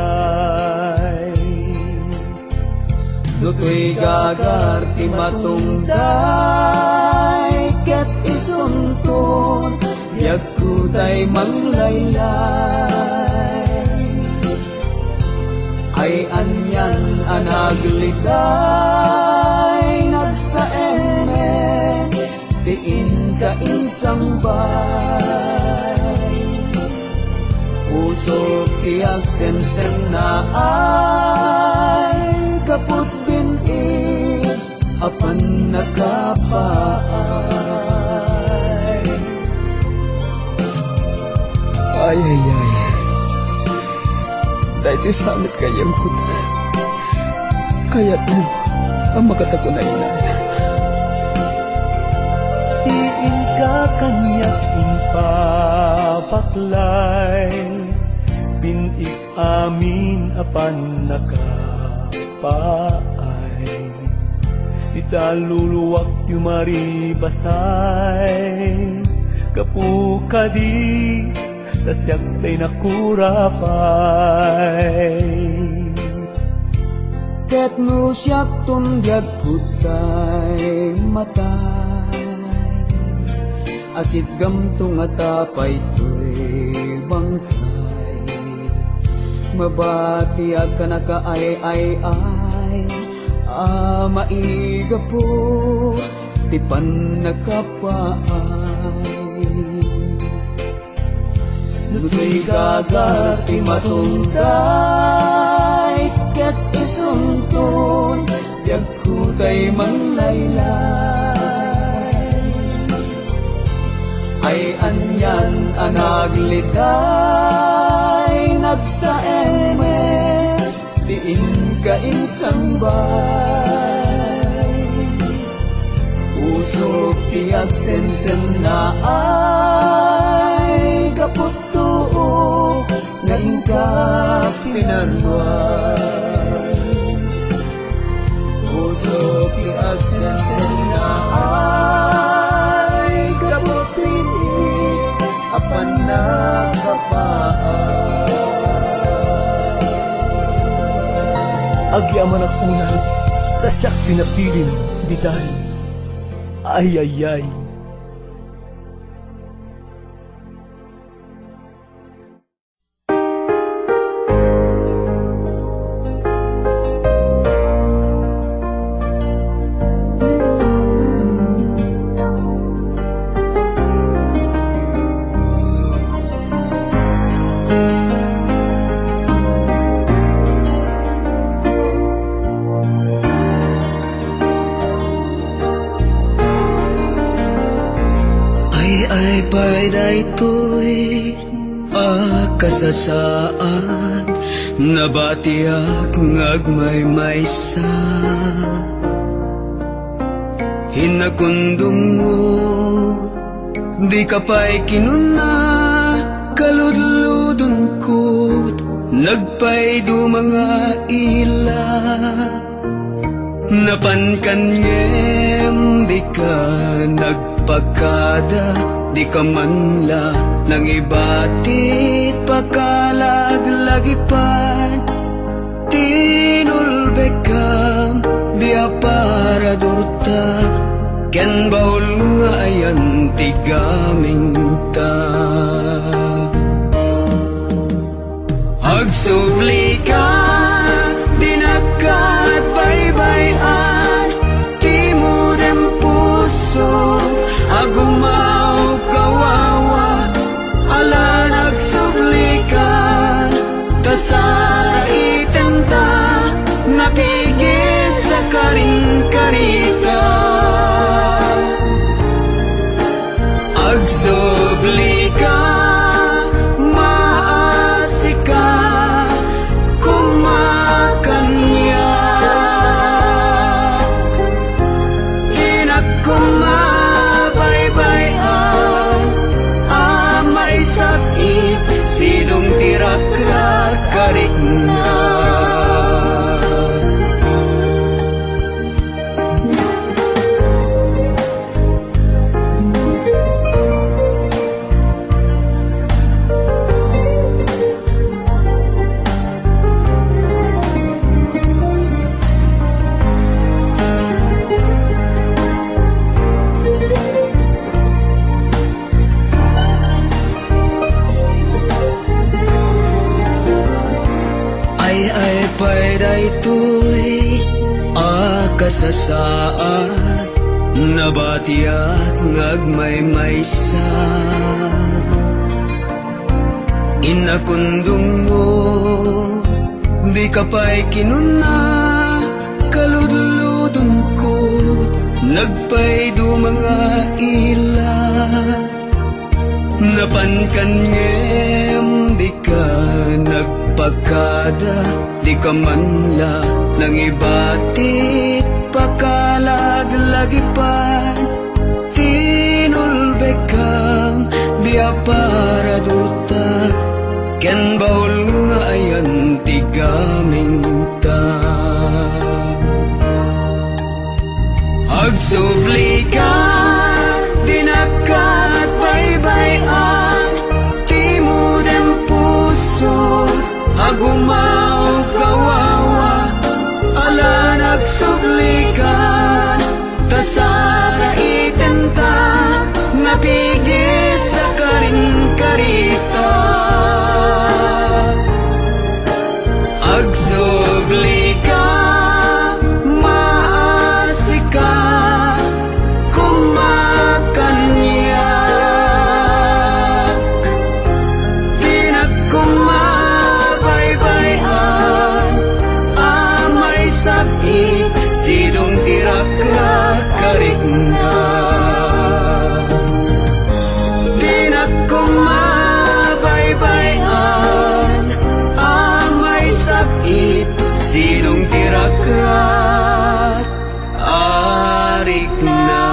Lutoy gagar ti matungday, ket isuntun biag kutay manglaylay. Ay anyan anagliday, nagsaeme tiin ka insang bay. Puso tiyak sensen na ay kaput binig apan nakapaay. Ay, ay, ay. Dahil ti samit kayam ko. Kaya't mo ang makatakunay na. Tiin ka kanyak inpapaklay, binig amin apan nakapaay. Italuluwak yu maribasay, kapukadi tasyak tay nakurapay. Ket no siyak tumbyag kutay matay, asit gamtong atapay to'y bangkay. Mabati ka nakaay-ay-ay, maiga po tipan nakapaay. Lutoy gagar ti matungday, ket isuntun biag kutay manglaylay. Ay anyan anaglitay, nagsaeme diin ka insang bay. Puso tiyak sensen na ay kaput tuo nga ingka pinarway. Puso tiyak sensen na ay kaput pinig apan nakapaay. Agyaman ang unang, tasyak pinapilin, ditay. Ay, ay, ay. Ay payday to'y kasasaan, nabatiak ngagmaymaysa. Hinakundong mo, di ka pa'y kinuna, kaludludon ko't nagpay do mga ila. Napankanyem, di ka nagpagkada, di ka manla nang ibatit pagkalaglagipan. Tinulbekam di aparadurta, ken baul nga ayan tigaming ta. Agsubli ka di nagkatbaybayan, timudem puso agumaw kawawa. Ala nagsubli ka, kasara Agsubli ka, maasi ka, kumakanya. Inakumabaybayan, amay sakit, sidong tirak-rak karik na. Ay payday to'y akasasaat, nabatiak ngagmaymaysa. Inakundong mo, di ka pa'y kinuna, kaludludong ko, nagpay do mga ila. Napankan ngem, di ka nagpagkada, di ka manla nang ibatit pakalaglag pa. Tinulbekam, di para duta, ken baul nga ayan tigaming ta. Agsubli ka, dinakat baybayan, timudem puso, agumaw kawawa, ala nagsubli ka, tasara itenta, napigis sa karin-karita. Agsubli ka, maasi ka, kumakanya. Dinakumabaybayan, amay sakit, sidong tirak-rak karik na. Dinakumabaybayan, amay sakit, sidong tirak-rak arik na.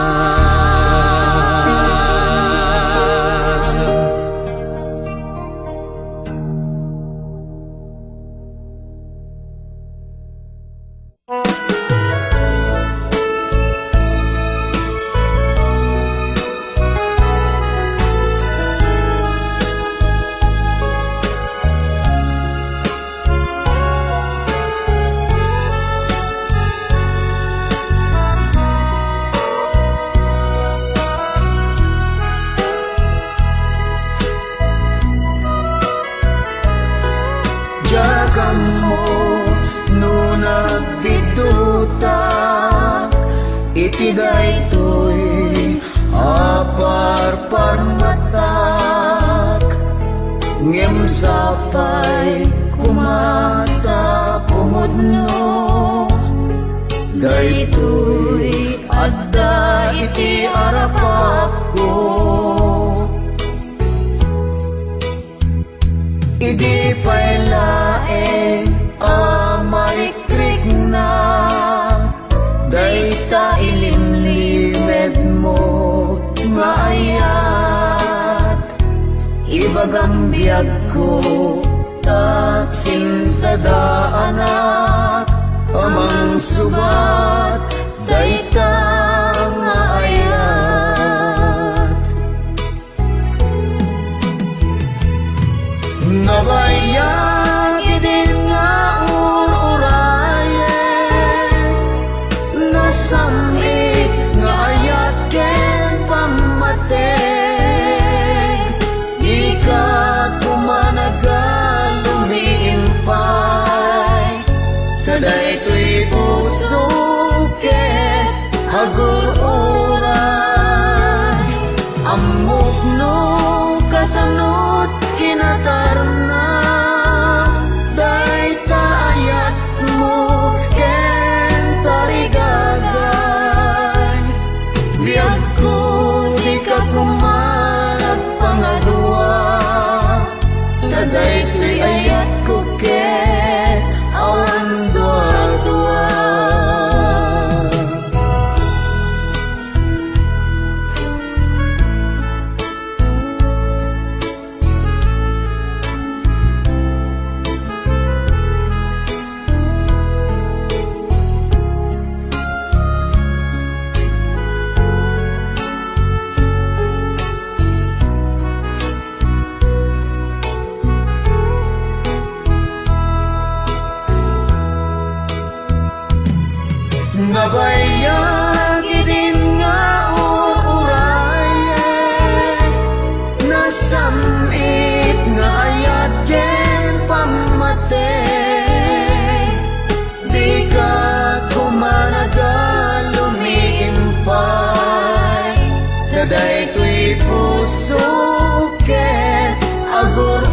Jagan mo, no nagbidutak, itiday to'y aparparmatak, ngem sapay kumata kumudno, daytoy adda iti arapak ko. Idi pa'y laeng amarikrik na, dayta ilimlimed mo nga ayat. Ibagang biyag ko, tatsin tadaanak, amang subat, dayta nga ayat. Nabayag din nga ururayan, nasamit nga ayat ken pamateg, di ka kumanagal lumiimpay, kadaytoy puso ken agururay, amok no kasanot kinatarna, dayta ayat mo ken tarigagay, biyag ko di ka kuman daytoy puso ket agur